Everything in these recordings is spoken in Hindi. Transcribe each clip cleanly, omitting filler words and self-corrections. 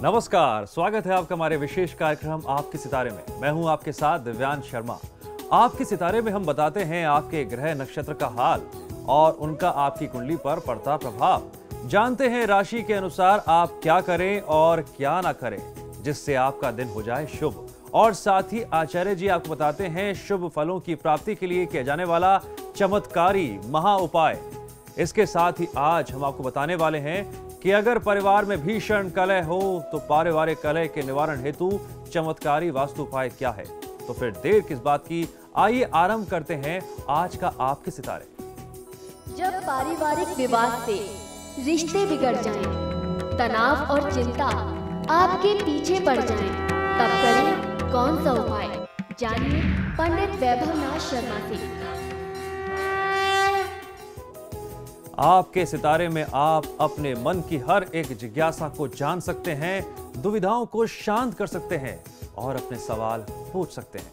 नमस्कार, स्वागत है आपका हमारे विशेष कार्यक्रम आपके सितारे में। मैं हूं आपके साथ दिव्यांश शर्मा। आपके सितारे में हम बताते हैं आपके ग्रह नक्षत्र का हाल और उनका आपकी कुंडली पर पड़ता प्रभाव। जानते हैं राशि के अनुसार आप क्या करें और क्या ना करें जिससे आपका दिन हो जाए शुभ। और साथ ही आचार्य जी आपको बताते हैं शुभ फलों की प्राप्ति के लिए किया जाने वाला चमत्कारी महा उपाय। इसके साथ ही आज हम आपको बताने वाले हैं कि अगर परिवार में भीषण कलह हो तो पारिवारिक कलह के निवारण हेतु चमत्कारी वास्तु उपाय क्या है। तो फिर देर किस बात की, आइए आरंभ करते हैं आज का आपके सितारे। जब पारिवारिक विवाद से रिश्ते बिगड़ जाएं, तनाव और चिंता आपके पीछे पड़ जाएं, तब करें कौन सा उपाय, जानिए पंडित वैभवनाथ शर्मा से। आपके सितारे में आप अपने मन की हर एक जिज्ञासा को जान सकते हैं, दुविधाओं को शांत कर सकते हैं और अपने सवाल पूछ सकते हैं।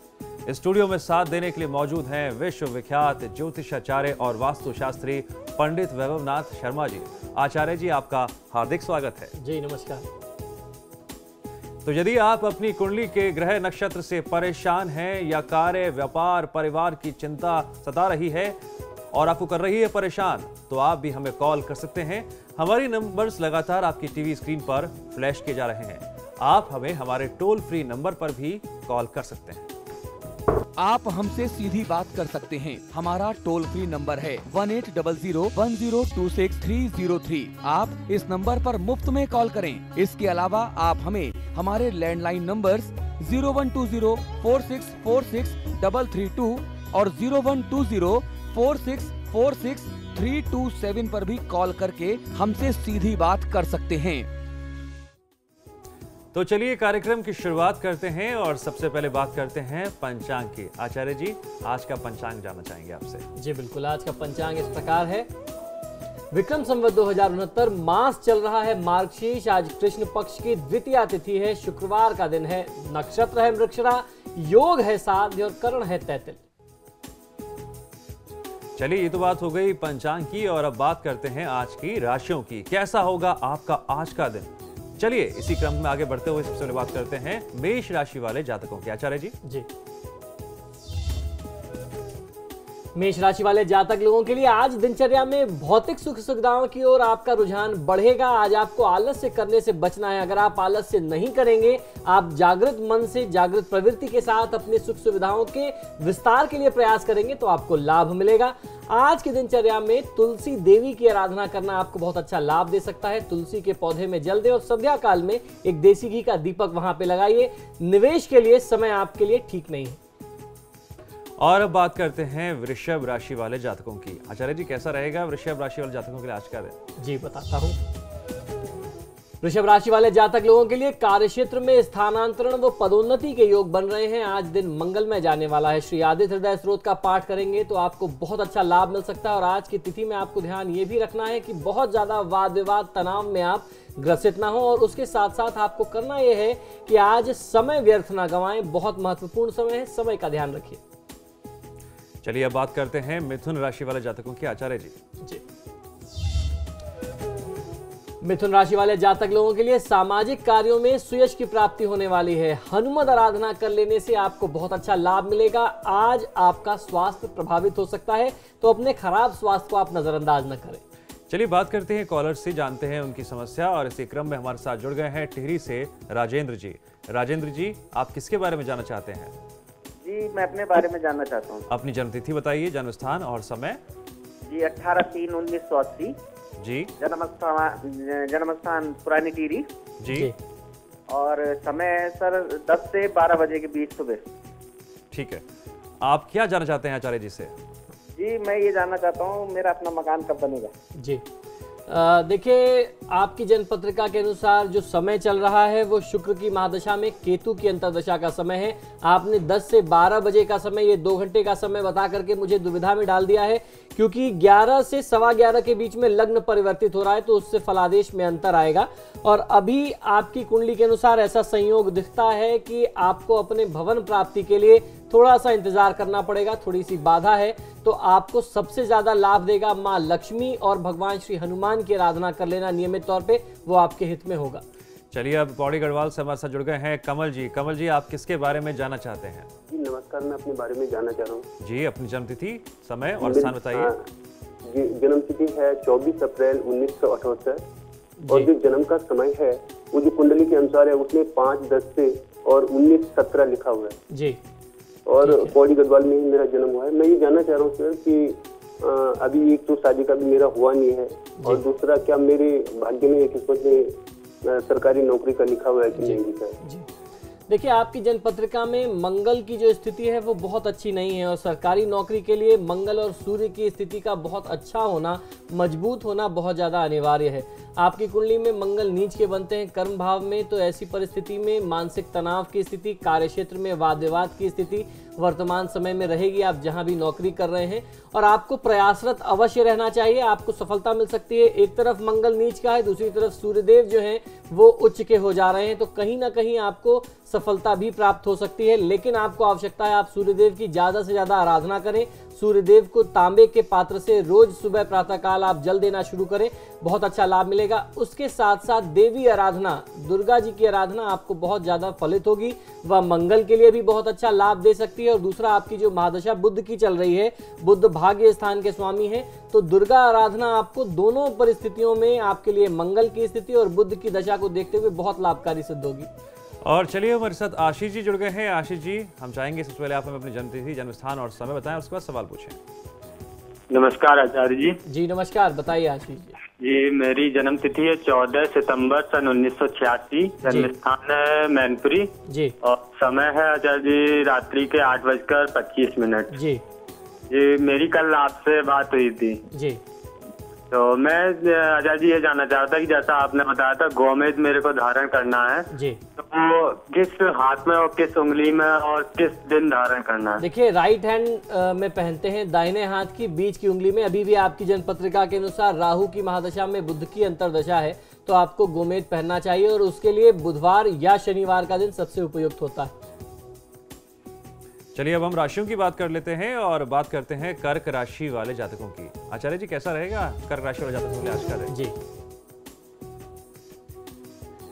इस स्टूडियो में साथ देने के लिए मौजूद हैं विश्व विख्यात ज्योतिषाचार्य और वास्तुशास्त्री पंडित वैभवनाथ शर्मा जी। आचार्य जी, आपका हार्दिक स्वागत है। जी नमस्कार। तो यदि आप अपनी कुंडली के ग्रह नक्षत्र से परेशान हैं या कार्य, व्यापार, परिवार की चिंता सता रही है और आपको कर रही है परेशान, तो आप भी हमें कॉल कर सकते हैं। हमारी नंबर्स लगातार आपकी टीवी स्क्रीन पर फ्लैश किए जा रहे हैं। आप हमें हमारे टोल फ्री नंबर पर भी कॉल कर सकते हैं। आप हमसे सीधी बात कर सकते हैं। हमारा टोल फ्री नंबर है 180010263003। आप इस नंबर पर मुफ्त में कॉल करें। इसके अलावा आप हमें हमारे लैंडलाइन नंबर्स 012046463332 और 012046463327 पर भी कॉल करके हमसे सीधी बात कर सकते हैं। तो चलिए कार्यक्रम की शुरुआत करते हैं और सबसे पहले बात करते हैं पंचांग की। आचार्य जी, आज का पंचांग जानना चाहेंगे आपसे। जी बिल्कुल, आज का पंचांग इस प्रकार है। विक्रम संवत 2069, मास चल रहा है मार्गशीर्ष। आज कृष्ण पक्ष की द्वितीया तिथि है, शुक्रवार का दिन है, नक्षत्र है मृगशिरा, योग है साध्य और करण है तैतिल। चलिए, ये तो बात हो गई पंचांग की और अब बात करते हैं आज की राशियों की। कैसा होगा आपका आज का दिन। चलिए इसी क्रम में आगे बढ़ते हुए सबसे पहले बात करते हैं मेष राशि वाले जातकों की। आचार्य जी। जी, मेष राशि वाले जातक लोगों के लिए आज दिनचर्या में भौतिक सुख सुविधाओं की ओर आपका रुझान बढ़ेगा। आज आपको आलस्य करने से बचना है। अगर आप आलस्य नहीं करेंगे, आप जागृत मन से, जागृत प्रवृत्ति के साथ अपने सुख सुविधाओं के विस्तार के लिए प्रयास करेंगे तो आपको लाभ मिलेगा। आज की दिनचर्या में तुलसी देवी की आराधना करना आपको बहुत अच्छा लाभ दे सकता है। तुलसी के पौधे में जल दें और संध्या काल में एक देसी घी का दीपक वहां पे लगाइए। निवेश के लिए समय आपके लिए ठीक नहीं है। और अब बात करते हैं वृषभ राशि वाले जातकों की। आचार्य जी, कैसा रहेगा वृषभ राशि वाले जातकों के लिए आज का दिन। जी बताता हूं। वृषभ राशि वाले जातक लोगों के लिए कार्य क्षेत्र में स्थानांतरण व पदोन्नति के योग बन रहे हैं। आज दिन मंगलमय जाने वाला है। श्री आदित्य हृदय स्त्रोत का पाठ करेंगे तो आपको बहुत अच्छा लाभ मिल सकता है। और आज की तिथि में आपको ध्यान ये भी रखना है कि बहुत ज्यादा वाद विवाद, तनाव में आप ग्रसित ना हो। और उसके साथ साथ आपको करना यह है कि आज समय व्यर्थ ना गंवाएं। बहुत महत्वपूर्ण समय है, समय का ध्यान रखिए। चलिए अब बात करते हैं मिथुन राशि वाले जातकों की। आचार्य जी। जी, मिथुन राशि वाले जातक लोगों के लिए सामाजिक कार्यों में सुयश की प्राप्ति होने वाली है। हनुमत आराधना कर लेने से आपको बहुत अच्छा लाभ मिलेगा। आज आपका स्वास्थ्य प्रभावित हो सकता है तो अपने खराब स्वास्थ्य को आप नजरअंदाज न करें। चलिए बात करते हैं कॉलर से, जानते हैं उनकी समस्या। और इसी क्रम में हमारे साथ जुड़ गए हैं टिहरी से राजेंद्र जी। राजेंद्र जी, आप किसके बारे में जानना चाहते हैं। जी, मैं अपने बारे में जानना चाहता हूँ। अपनी जन्मतिथि बताइए, जन्म स्थान और समय। जी, 18/3/1980। जी। जन्म स्थान पुरानी टिहरी। जी। और समय सर 10 से 12 बजे के बीच सुबह। ठीक है, आप क्या जानना चाहते हैं आचार्य जी से। जी, मैं ये जानना चाहता हूँ मेरा अपना मकान कब बनेगा। जी, देखिए आपकी जन्म पत्रिका के अनुसार जो समय चल रहा है वो शुक्र की महादशा में केतु की अंतर्दशा का समय है। आपने 10 से 12 बजे का समय, ये 2 घंटे का समय बता करके मुझे दुविधा में डाल दिया है, क्योंकि 11 से 11:15 के बीच में लग्न परिवर्तित हो रहा है तो उससे फलादेश में अंतर आएगा। और अभी आपकी कुंडली के अनुसार ऐसा संयोग दिखता है कि आपको अपने भवन प्राप्ति के लिए थोड़ा सा इंतजार करना पड़ेगा, थोड़ी सी बाधा है। तो आपको सबसे ज्यादा लाभ देगा माँ लक्ष्मी और भगवान श्री हनुमान की आराधना कर लेना नियमित तौर पे, वो आपके हित में होगा। चलिए अब पौड़ी गढ़वाल से हमारे साथ जुड़ गए हैं कमल जी। कमल जी, आप किसके बारे में जानना चाहते हैं? जी नमस्कार, मैं अपने बारे में जानना चाह रहा हूँ। जी, अपनी जन्मतिथि, समय और स्थान बताइए। जी, जन्मतिथि है 24 अप्रैल 1978 और जो जन्म का समय है वो जो कुंडली के अनुसार है उसमें 5-10 से और 19-17 लिखा हुआ है जी। और पौड़ी गढ़वाल में ही मेरा जन्म हुआ है। मैं ये जानना चाह रहा हूँ सर कि अभी एक तो शादी का भी मेरा हुआ नहीं है और दूसरा क्या मेरे भाग्य में किस्मत में सरकारी नौकरी का लिखा हुआ है कि नहीं लिखा है? देखिए, आपकी जन्म पत्रिका में मंगल की जो स्थिति है वो बहुत अच्छी नहीं है और सरकारी नौकरी के लिए मंगल और सूर्य की स्थिति का बहुत अच्छा होना, मजबूत होना बहुत ज़्यादा अनिवार्य है। आपकी कुंडली में मंगल नीच के बनते हैं कर्म भाव में, तो ऐसी परिस्थिति में मानसिक तनाव की स्थिति, कार्यक्षेत्र में वाद विवाद की स्थिति वर्तमान समय में रहेगी, आप जहां भी नौकरी कर रहे हैं। और आपको प्रयासरत अवश्य रहना चाहिए, आपको सफलता मिल सकती है। एक तरफ मंगल नीच का है, दूसरी तरफ सूर्यदेव जो हैं वो उच्च के हो जा रहे हैं, तो कहीं ना कहीं आपको सफलता भी प्राप्त हो सकती है। लेकिन आपको आवश्यकता है आप सूर्यदेव की ज्यादा से ज्यादा आराधना करें। सूर्यदेव को तांबे के पात्र से रोज सुबह प्रातःकाल आप जल देना शुरू करें, बहुत अच्छा लाभ मिलेगा। उसके साथ साथ देवी आराधना, दुर्गा जी की आराधना आपको बहुत ज्यादा फलित होगी, वह मंगल के लिए भी बहुत अच्छा लाभ दे सकती है। और दूसरा, आपकी जो महादशा बुध की चल रही है, बुध भाग्य स्थान के स्वामी हैं, तो दुर्गा आराधना आपको दोनों परिस्थितियों में आपके लिए मंगल की स्थिति और बुध की दशा को देखते हुए बहुत लाभकारी सिद्ध होगी। और चलिए हमारे साथ आशीष जी जुड़ गए हैं। आशीष जी, हम चाहेंगे सबसे पहले आप हमें अपनी जन्मतिथि, जन्म स्थान और समय बताएं, उसके बाद सवाल पूछें। नमस्कार आचार्य जी। जी नमस्कार, बताइए आशीष जी। जी, मेरी जन्म तिथि है 14 सितंबर सन 1986, जन्म स्थान है मैनपुरी जी और समय है आचार्य जी रात्रि के 8:25 जी। जी, मेरी कल आपसे बात हुई थी जी। तो मैं आचार्य जी ये जानना चाहता था कि जैसा आपने बताया था गोमेद मेरे को धारण करना है जी, तो वो किस हाथ में और किस उंगली में और किस दिन धारण करना है? देखिए, राइट हैंड में पहनते हैं, दाहिने हाथ की बीच की उंगली में। अभी भी आपकी जन्म पत्रिका के अनुसार राहु की महादशा में बुध की अंतरदशा है, तो आपको गोमेद पहनना चाहिए और उसके लिए बुधवार या शनिवार का दिन सबसे उपयुक्त होता है। चलिए अब हम राशियों की बात कर लेते हैं और बात करते हैं कर्क राशि वाले जातकों की। आचार्य जी, कैसा रहेगा कर्क राशि वाले जातकों के लिए आज का दिन? जी,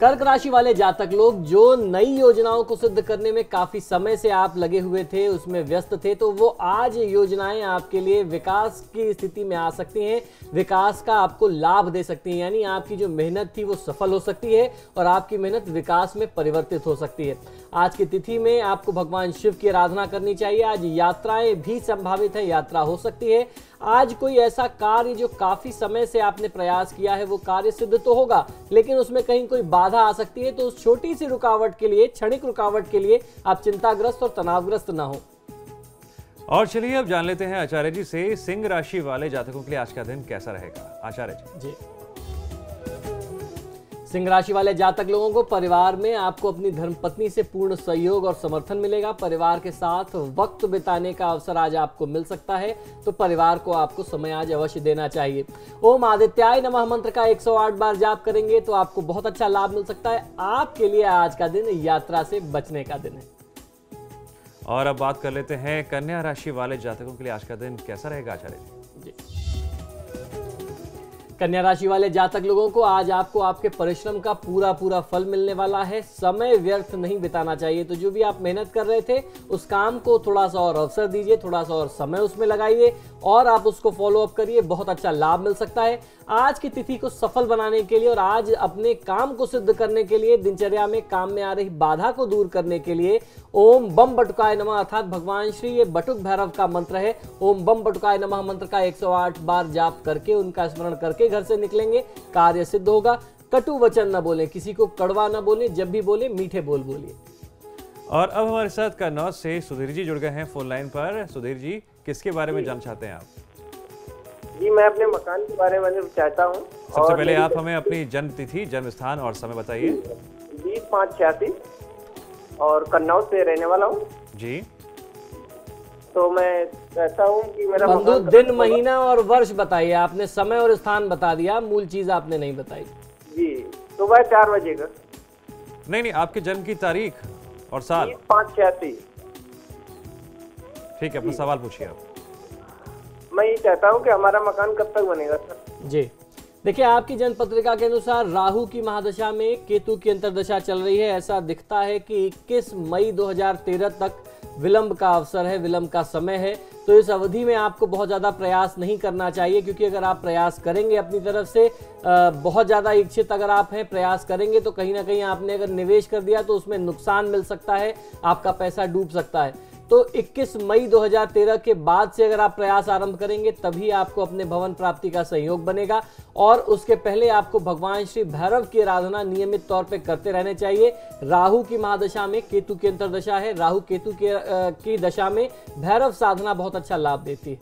कर्क राशि वाले जातक लोग जो नई योजनाओं को सिद्ध करने में काफी समय से आप लगे हुए थे, उसमें व्यस्त थे, तो वो आज योजनाएं आपके लिए विकास की स्थिति में आ सकती हैं, विकास का आपको लाभ दे सकती हैं। यानी आपकी जो मेहनत थी वो सफल हो सकती है और आपकी मेहनत विकास में परिवर्तित हो सकती है। आज की तिथि में आपको भगवान शिव की आराधना करनी चाहिए। आज यात्राएं भी संभावित है, यात्रा हो सकती है। आज कोई ऐसा कार्य जो काफी समय से आपने प्रयास किया है वो कार्य सिद्ध तो होगा, लेकिन उसमें कहीं कोई बाधा आ सकती है, तो उस छोटी सी रुकावट के लिए, क्षणिक रुकावट के लिए आप चिंताग्रस्त और तनावग्रस्त ना हो। और चलिए अब जान लेते हैं आचार्य जी से सिंह राशि वाले जातकों के लिए आज का दिन कैसा रहेगा। आचार्य जी। सिंह राशि वाले जातक लोगों को परिवार में आपको अपनी धर्मपत्नी से पूर्ण सहयोग और समर्थन मिलेगा। परिवार के साथ वक्त बिताने का अवसर आज आपको मिल सकता है, तो परिवार को आपको समय आज अवश्य देना चाहिए। ओम आदित्याय नमः मंत्र का 108 बार जाप करेंगे तो आपको बहुत अच्छा लाभ मिल सकता है। आपके लिए आज का दिन यात्रा से बचने का दिन है। और अब बात कर लेते हैं कन्या राशि वाले जातकों के लिए आज का दिन कैसा रहेगा आचार्य जी? कन्या राशि वाले जातक लोगों को आज आपको आपके परिश्रम का पूरा फल मिलने वाला है। समय व्यर्थ नहीं बिताना चाहिए, तो जो भी आप मेहनत कर रहे थे उस काम को थोड़ा सा और अवसर दीजिए, थोड़ा सा और समय उसमें लगाइए और आप उसको फॉलो अप करिए, बहुत अच्छा लाभ मिल सकता है। आज की तिथि को सफल बनाने के लिए और आज अपने काम को सिद्ध करने के लिए, दिनचर्या में काम में आ रही बाधा को दूर करने के लिए ओम बम बटुकाय नमः अर्थात भगवान श्री, ये बटुक भैरव का मंत्र है, ओम बम बटुकाय नमः मंत्र का 108 बार जाप करके, उनका स्मरण करके घर से निकलेंगे, कार्य सिद्ध होगा। कटु वचन न बोलें, किसी को कड़वा न बोलें, जब भी बोले मीठे बोल बोलिए। और अब हमारे साथ कन्नौज से सुधीर जी जुड़ गए हैं फोन लाइन पर। सुधीर जी, किसके बारे में जानना चाहते हैं आप? जी, मैं अपने मकान के बारे में चाहता हूँ। सबसे पहले आप हमें अपनी जन्म तिथि, जन्म स्थान और समय बताइए। 20/5/86 और कन्नौज से रहने वाला हूँ जी। तो मैं चाहता हूँ कि मेरा बंधु दिन, महीना और वर्ष बताइए। आपने समय और स्थान बता दिया, मूल चीज आपने नहीं बताई। जी, सुबह 4 बजे का। नहीं, आपके जन्म की तारीख और साल। 20/5/86। ठीक है, अपना सवाल पूछिए आप। मैं ये चाहता हूँ कि हमारा मकान कब तक बनेगा सर? जी, देखिए, आपकी जन्म पत्रिका के अनुसार राहु की महादशा में केतु की अंतर्दशा चल रही है। ऐसा दिखता है कि 21 मई 2013 तक विलंब का अवसर है, विलंब का समय है। तो इस अवधि में आपको बहुत ज़्यादा प्रयास नहीं करना चाहिए, क्योंकि अगर आप प्रयास करेंगे अपनी तरफ से, बहुत ज़्यादा इच्छित अगर आप हैं, प्रयास करेंगे तो कहीं ना कहीं आपने अगर निवेश कर दिया तो उसमें नुकसान मिल सकता है, आपका पैसा डूब सकता है। तो 21 मई 2013 के बाद से अगर आप प्रयास आरंभ करेंगे तभी आपको अपने भवन प्राप्ति का सहयोग बनेगा। और उसके पहले आपको भगवान श्री भैरव की आराधना नियमित तौर पे करते रहने चाहिए। राहु की महादशा में केतु की अंतर्दशा है, राहु केतु की दशा में भैरव साधना बहुत अच्छा लाभ देती है।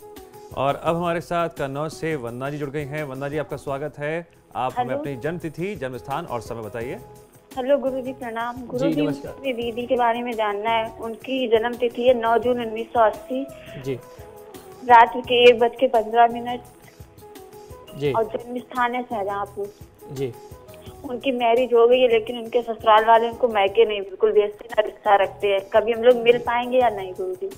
और अब हमारे साथ कन्नौज से वंदना जी जुड़ गई हैं। वंदना जी, आपका स्वागत है। आप हमें अपनी जन्म तिथि, जन्म स्थान और समय बताइए। हेलो गुरुजी, प्रणाम। गुरुजी, मेरी दीदी के बारे में जानना है। उनकी जन्म तिथि है 9 जून 1980 जी, रात्रि के 1:15 जी, और जन्म स्थान है शाहजहांपुर जी। उनकी मैरिज हो गई है, लेकिन उनके ससुराल वाले उनको मैके नहीं बिल्कुल भेजते, ना रिश्ता रखते हैं। कभी हम लोग मिल पाएंगे या नहीं गुरुजी?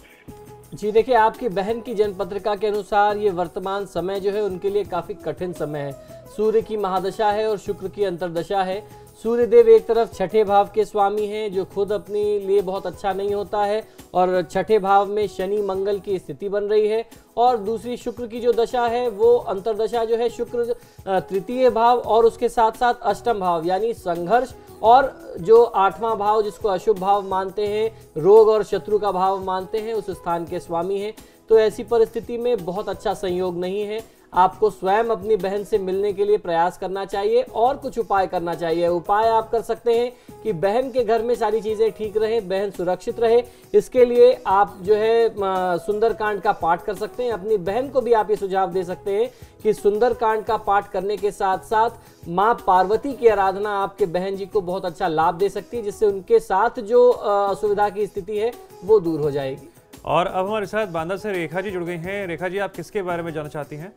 जी, देखिए, आपकी बहन की जन्म पत्रिका के अनुसार ये वर्तमान समय जो है उनके लिए काफी कठिन समय है। सूर्य की महादशा है और शुक्र की अंतर्दशा है। सूर्य देव एक तरफ छठे भाव के स्वामी हैं, जो खुद अपने लिए बहुत अच्छा नहीं होता है, और छठे भाव में शनि मंगल की स्थिति बन रही है। और दूसरी शुक्र की जो दशा है वो अंतर्दशा जो है शुक्र तृतीय भाव और उसके साथ साथ अष्टम भाव यानी संघर्ष, और जो 8वां भाव जिसको अशुभ भाव मानते हैं, रोग और शत्रु का भाव मानते हैं, उस स्थान के स्वामी हैं। तो ऐसी परिस्थिति में बहुत अच्छा संयोग नहीं है। आपको स्वयं अपनी बहन से मिलने के लिए प्रयास करना चाहिए और कुछ उपाय करना चाहिए। उपाय आप कर सकते हैं कि बहन के घर में सारी चीज़ें ठीक रहे, बहन सुरक्षित रहे। इसके लिए आप जो है सुंदरकांड का पाठ कर सकते हैं। अपनी बहन को भी आप ये सुझाव दे सकते हैं कि सुंदरकांड का पाठ करने के साथ साथ माँ पार्वती की आराधना आपके बहन जी को बहुत अच्छा लाभ दे सकती है, जिससे उनके साथ जो असुविधा की स्थिति है वो दूर हो जाएगी। और अब हमारे साथ बांदा से रेखा जी जुड़ गई हैं। रेखा जी, आप किसके बारे में जानना चाहती हैं?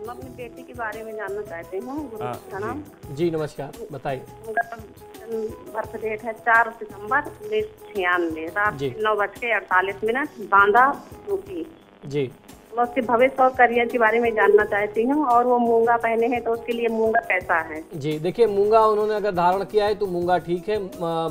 हम अपनी बेटी के बारे में जानना चाहते हैं। जी, नमस्कार, बताइए। बर्थ डेट है 4 सितंबर 1996, रात जी। 9:48 बांदा यूपी। जी, मैं उसके भविष्य और करियर के बारे में जानना चाहती हूँ। और वो मूंगा पहने हैं, तो उसके लिए मूंगा कैसा है? जी, देखिए, मूंगा उन्होंने अगर धारण किया है तो मूंगा ठीक है।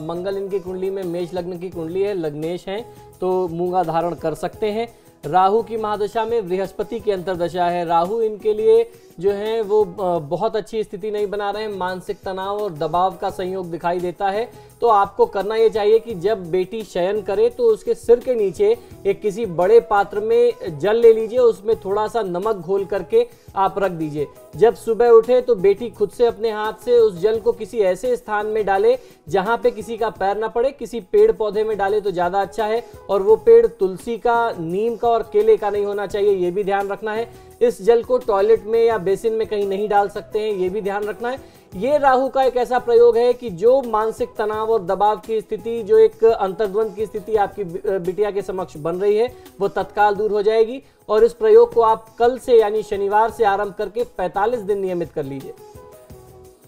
मंगल इनकी कुंडली में मेष लग्न की कुंडली है, लग्नेश है, तो मूंगा धारण कर सकते हैं। राहु की महादशा में बृहस्पति की अंतर्दशा है। राहु इनके लिए जो है वो बहुत अच्छी स्थिति नहीं बना रहे हैं, मानसिक तनाव और दबाव का संयोग दिखाई देता है। तो आपको करना ये चाहिए कि जब बेटी शयन करे तो उसके सिर के नीचे एक किसी बड़े पात्र में जल ले लीजिए, उसमें थोड़ा सा नमक घोल करके आप रख दीजिए। जब सुबह उठे तो बेटी खुद से अपने हाथ से उस जल को किसी ऐसे स्थान में डाले जहां पे किसी का पैर न पड़े, किसी पेड़ पौधे में डाले तो ज्यादा अच्छा है। और वो पेड़ तुलसी का, नीम का और केले का नहीं होना चाहिए, ये भी ध्यान रखना है। इस जल को टॉयलेट में या बेसिन में कहीं नहीं डाल सकते हैं, ये भी ध्यान रखना है। ये राहु का एक ऐसा प्रयोग है कि जो मानसिक तनाव और दबाव की स्थिति, जो एक अंतर्द्वंद की स्थिति आपकी बिटिया के समक्ष बन रही है, वो तत्काल दूर हो जाएगी। और इस प्रयोग को आप कल से यानी शनिवार से आरंभ करके 45 दिन नियमित कर लीजिए।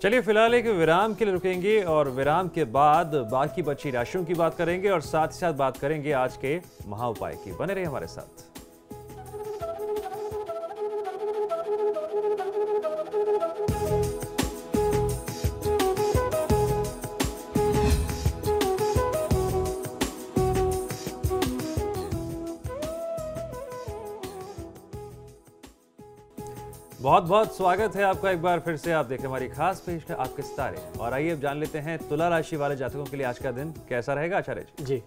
चलिए, फिलहाल एक विराम के लिए रुकेंगे और विराम के बाद बाकी बची राशियों की बात करेंगे और साथ ही साथ बात करेंगे आज के महाउपाय की। बने रहिए हमारे साथ। बहुत बहुत स्वागत है आपका एक बार फिर से। आप देखें हमारी खास पेशकश आपके सितारे। और आइए अब जान लेते हैं तुला राशि वाले जातकों के लिए आज का दिन कैसा रहेगा। आचार्य जी।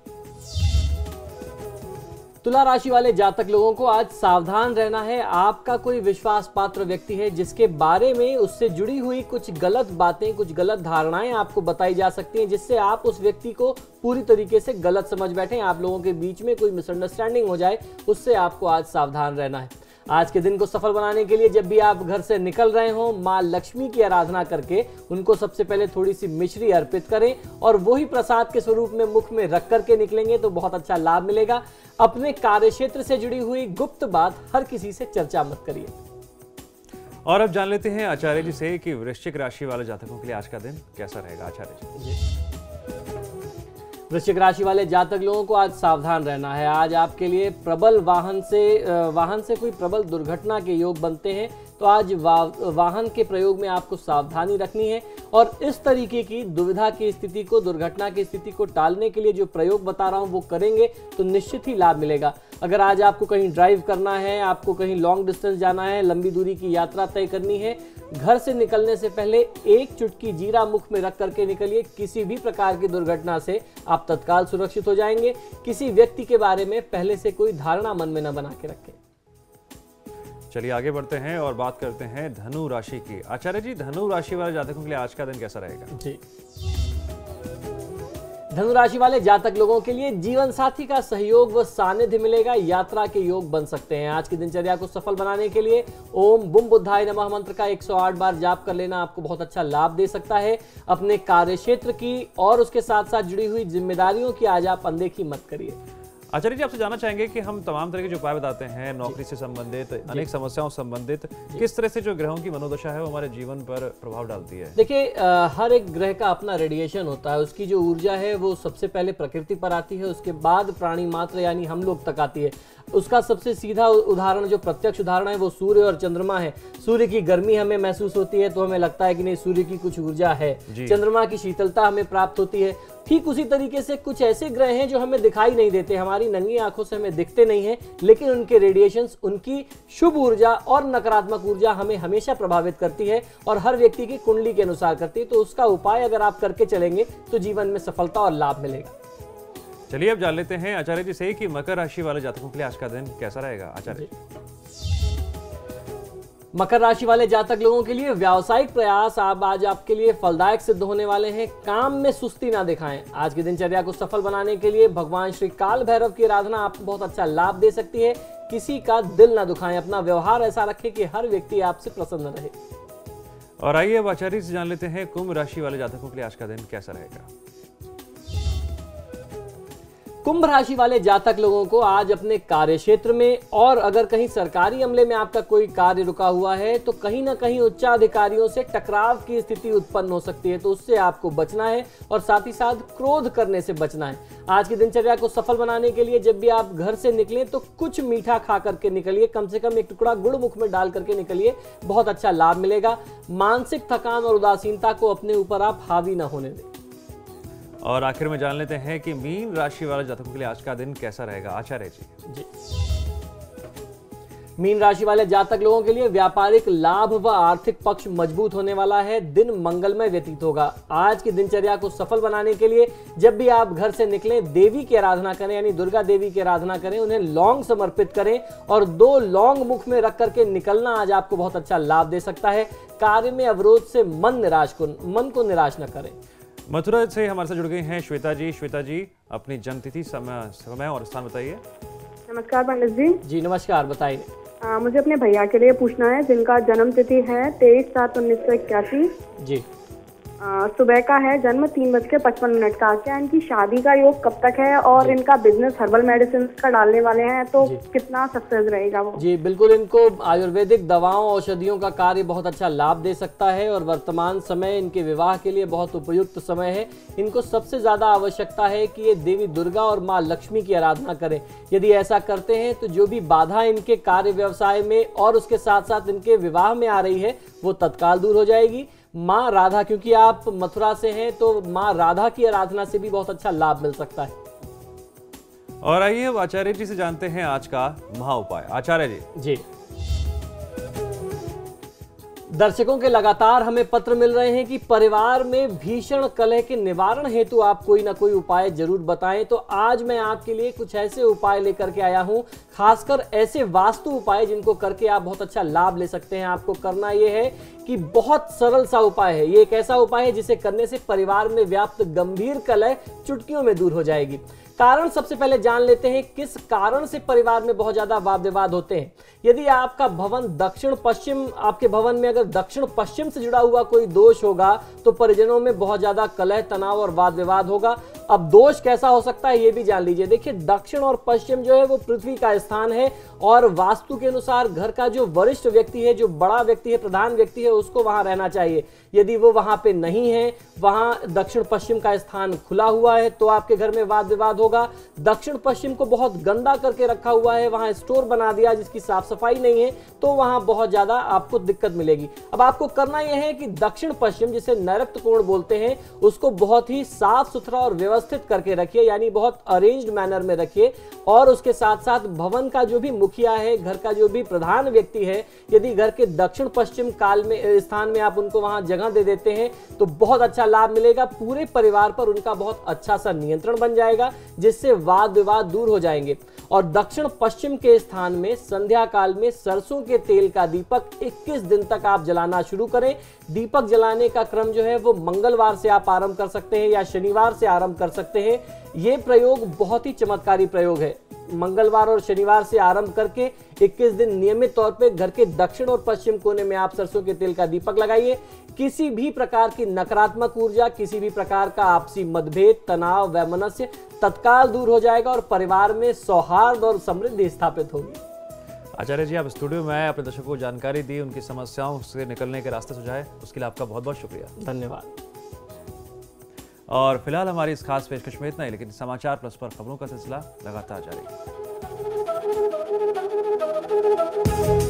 तुला राशि वाले जातक लोगों को आज सावधान रहना है। आपका कोई विश्वास पात्र व्यक्ति है जिसके बारे में उससे जुड़ी हुई कुछ गलत बातें, कुछ गलत धारणाएं आपको बताई जा सकती हैं, जिससे आप उस व्यक्ति को पूरी तरीके से गलत समझ बैठे। आप लोगों के बीच में कोई मिसअंडरस्टैंडिंग हो जाए, उससे आपको आज सावधान रहना है। आज के दिन को सफल बनाने के लिए जब भी आप घर से निकल रहे हो, माँ लक्ष्मी की आराधना करके उनको सबसे पहले थोड़ी सी मिश्री अर्पित करें और वही प्रसाद के स्वरूप में मुख में रख करके निकलेंगे तो बहुत अच्छा लाभ मिलेगा। अपने कार्यक्षेत्र से जुड़ी हुई गुप्त बात हर किसी से चर्चा मत करिए। और अब जान लेते हैं आचार्य जी से कि वृश्चिक राशि वाले जातकों के लिए आज का दिन कैसा रहेगा। आचार्य जी। वृश्चिक राशि वाले जातक लोगों को आज सावधान रहना है। आज आपके लिए प्रबल वाहन से कोई प्रबल दुर्घटना के योग बनते हैं, तो आज वाहन के प्रयोग में आपको सावधानी रखनी है और इस तरीके की दुविधा की स्थिति को, दुर्घटना की स्थिति को टालने के लिए जो प्रयोग बता रहा हूं वो करेंगे तो निश्चित ही लाभ मिलेगा। अगर आज आपको कहीं ड्राइव करना है, आपको कहीं लॉन्ग डिस्टेंस जाना है, लंबी दूरी की यात्रा तय करनी है, घर से निकलने से पहले एक चुटकी जीरा मुख में रख करके निकलिए। किसी भी प्रकार की दुर्घटना से आप तत्काल सुरक्षित हो जाएंगे। किसी व्यक्ति के बारे में पहले से कोई धारणा मन में न बना के रखें। चलिए आगे बढ़ते हैं और बात करते हैं धनु राशि की। आचार्य जी, धनु राशि वाले जातकों के लिए आज का दिन कैसा रहेगा? जी, धनु राशि वाले जातक लोगों के लिए जीवन साथी का सहयोग व सानिध्य मिलेगा। यात्रा के योग बन सकते हैं। आज की दिनचर्या को सफल बनाने के लिए ओम बुम बुद्धाय नमः मंत्र का 108 बार जाप कर लेना आपको बहुत अच्छा लाभ दे सकता है। अपने कार्य क्षेत्र की और उसके साथ साथ जुड़ी हुई जिम्मेदारियों की आज आप अनदेखी मत करिए। आचार्य जी, आपसे जानना चाहेंगे कि हम तमाम तरह के जो उपाय बताते हैं नौकरी से संबंधित, अनेक समस्याओं से संबंधित, किस तरह से जो ग्रहों की मनोदशा है वो हमारे जीवन पर प्रभाव डालती है? देखिए, हर एक ग्रह का अपना रेडिएशन होता है। उसकी जो ऊर्जा है वो सबसे पहले प्रकृति पर आती है, उसके बाद प्राणी मात्र यानी हम लोग तक आती है। उसका सबसे सीधा उदाहरण, जो प्रत्यक्ष उदाहरण है, वो सूर्य और चंद्रमा है। सूर्य की गर्मी हमें महसूस होती है तो हमें लगता है कि नहीं, सूर्य की कुछ ऊर्जा है। चंद्रमा की शीतलता हमें प्राप्त होती है। ठीक उसी तरीके से कुछ ऐसे ग्रह हैं जो हमें दिखाई नहीं देते, हमारी नंगी आंखों से हमें दिखते नहीं है, लेकिन उनके रेडिएशंस, उनकी शुभ ऊर्जा और नकारात्मक ऊर्जा हमें हमेशा प्रभावित करती है और हर व्यक्ति की कुंडली के अनुसार करती है। तो उसका उपाय अगर आप करके चलेंगे तो जीवन में सफलता और लाभ मिलेगा। चलिए अब जान लेते हैं आचार्य जी से कि मकर राशि वाले जातकों के लिए आज का दिन कैसा रहेगा। आचार्य, मकर राशि वाले जातक लोगों के लिए व्यावसायिक प्रयास आज आपके लिए फलदायक सिद्ध होने वाले हैं। काम में सुस्ती ना दिखाएं। आज की दिनचर्या को सफल बनाने के लिए भगवान श्री काल भैरव की आराधना आपको बहुत अच्छा लाभ दे सकती है। किसी का दिल ना दुखाएं। अपना व्यवहार ऐसा रखें कि हर व्यक्ति आपसे प्रसन्न रहे। और आइए अब आचार्य से जान लेते हैं कुंभ राशि वाले जातकों के लिए आज का दिन कैसा रहेगा। कुंभ राशि वाले जातक लोगों को आज अपने कार्य क्षेत्र में और अगर कहीं सरकारी अमले में आपका कोई कार्य रुका हुआ है तो कहीं ना कहीं उच्चाधिकारियों से टकराव की स्थिति उत्पन्न हो सकती है, तो उससे आपको बचना है और साथ ही साथ क्रोध करने से बचना है। आज की दिनचर्या को सफल बनाने के लिए जब भी आप घर से निकलें तो कुछ मीठा खा करके निकलिए। कम से कम एक टुकड़ा गुड़ मुख में डाल करके निकलिए, बहुत अच्छा लाभ मिलेगा। मानसिक थकान और उदासीनता को अपने ऊपर आप हावी ना होने दें। और आखिर में जान लेते हैं कि मीन राशि वाले जातकों के लिए आज का दिन कैसा रहेगा। आचार्य जी, मीन राशि वाले जातक लोगों के लिए व्यापारिक लाभ व आर्थिक पक्ष मजबूत होने वाला है। दिन मंगलमय व्यतीत होगा। आज की दिनचर्या को सफल बनाने के लिए जब भी आप घर से निकलें देवी की आराधना करें, यानी दुर्गा देवी की आराधना करें, उन्हें लौंग समर्पित करें और 2 लौंग मुख में रख करके निकलना आज आपको बहुत अच्छा लाभ दे सकता है। कार्य में अवरोध से मन को निराश न करें। मथुरा से हमारे साथ जुड़ गई हैं श्वेता जी। श्वेता जी, अपनी जन्मतिथि, समय और स्थान बताइए। नमस्कार पंडित जी। जी नमस्कार, बताइए। मुझे अपने भैया के लिए पूछना है जिनका जन्म तिथि है 23/7/1981। जी। सुबह का है जन्म 3:55 का। क्या इनकी शादी का योग कब तक है और इनका बिजनेस हर्बल मेडिसिन का डालने वाले हैं तो कितना सक्सेस रहेगा वो? जी बिल्कुल, इनको आयुर्वेदिक दवाओं औषधियों का कार्य बहुत अच्छा लाभ दे सकता है और वर्तमान समय इनके विवाह के लिए बहुत उपयुक्त समय है। इनको सबसे ज्यादा आवश्यकता है कि ये देवी दुर्गा और माँ लक्ष्मी की आराधना करें। यदि ऐसा करते हैं तो जो भी बाधा इनके कार्य व्यवसाय में और उसके साथ साथ इनके विवाह में आ रही है वो तत्काल दूर हो जाएगी। माँ राधा, क्योंकि आप मथुरा से हैं तो माँ राधा की आराधना से भी बहुत अच्छा लाभ मिल सकता है। और आइए अब आचार्य जी से जानते हैं आज का महा उपाय। आचार्य जी। जी, दर्शकों के लगातार हमें पत्र मिल रहे हैं कि परिवार में भीषण कलह के निवारण हेतु आप कोई ना कोई उपाय जरूर बताएं। तो आज मैं आपके लिए कुछ ऐसे उपाय लेकर के आया हूं, खासकर ऐसे वास्तु उपाय जिनको करके आप बहुत अच्छा लाभ ले सकते हैं। आपको करना यह है कि बहुत सरल सा उपाय है। ये एक ऐसा उपाय है जिसे करने से परिवार में व्याप्त गंभीर कलह चुटकियों में दूर हो जाएगी। कारण सबसे पहले जान लेते हैं किस कारण से परिवार में बहुत ज्यादा वाद विवाद होते हैं। यदि आपका भवन दक्षिण पश्चिम, आपके भवन में अगर दक्षिण पश्चिम से जुड़ा हुआ कोई दोष होगा तो परिजनों में बहुत ज्यादा कलह, तनाव और वाद विवाद होगा। अब दोष कैसा हो सकता है ये भी जान लीजिए। देखिए, दक्षिण और पश्चिम जो है वो पृथ्वी का स्थान है और वास्तु के अनुसार घर का जो वरिष्ठ व्यक्ति है, जो बड़ा व्यक्ति है, प्रधान व्यक्ति है, उसको वहां रहना चाहिए। यदि वो वहां पे नहीं है, वहां दक्षिण पश्चिम का स्थान खुला हुआ है, तो आपके घर में वाद विवाद होगा। दक्षिण पश्चिम को बहुत गंदा करके रखा हुआ है, वहां स्टोर बना दिया जिसकी साफ सफाई नहीं है, तो वहां बहुत ज्यादा आपको दिक्कत मिलेगी। अब आपको करना यह है कि दक्षिण पश्चिम, जिसे नैऋत्य कोण बोलते हैं, उसको बहुत ही साफ सुथरा और व्यवस्थित करके रखिए, यानी बहुत अरेंज्ड मैनर में रखिए। और उसके साथ साथ भवन का जो भी मुखिया है, घर का जो भी प्रधान व्यक्ति है, यदि घर के दक्षिण पश्चिम काल में स्थान में आप उनको वहां जगह दे देते हैं तो बहुत अच्छा लाभ मिलेगा। पूरे परिवार पर उनका बहुत अच्छा सा नियंत्रण बन जाएगा, जिससे वाद विवाद दूर हो जाएंगे। और दक्षिण पश्चिम के स्थान में संध्या काल में सरसों के तेल का दीपक 21 दिन तक आप जलाना शुरू करें। दीपक जलाने का क्रम जो है वो मंगलवार से आप आरंभ कर सकते हैं या शनिवार से आरंभ कर सकते हैं। यह प्रयोग बहुत ही चमत्कारी प्रयोग है। मंगलवार और शनिवार से आरंभ करके 21 दिन नियमित तौर पे घर के दक्षिण और पश्चिम कोने में आप सरसों के तेल का दीपक लगाइए। किसी भी प्रकार की नकारात्मक ऊर्जा, किसी भी प्रकार का आपसी मतभेद, तनाव, वैमनस्य तत्काल दूर हो जाएगा और परिवार में सौहार्द और समृद्धि स्थापित होगी। आचार्य जी, आप स्टूडियो में आए, अपने दर्शकों को जानकारी दी, उनकी समस्याओं से निकलने के रास्ते सुझाए, उसके लिए आपका बहुत बहुत शुक्रिया। धन्यवाद। और फिलहाल हमारी इस खास पेशकश में इतना ही, लेकिन समाचार प्लस पर खबरों का सिलसिला लगातार जारी है।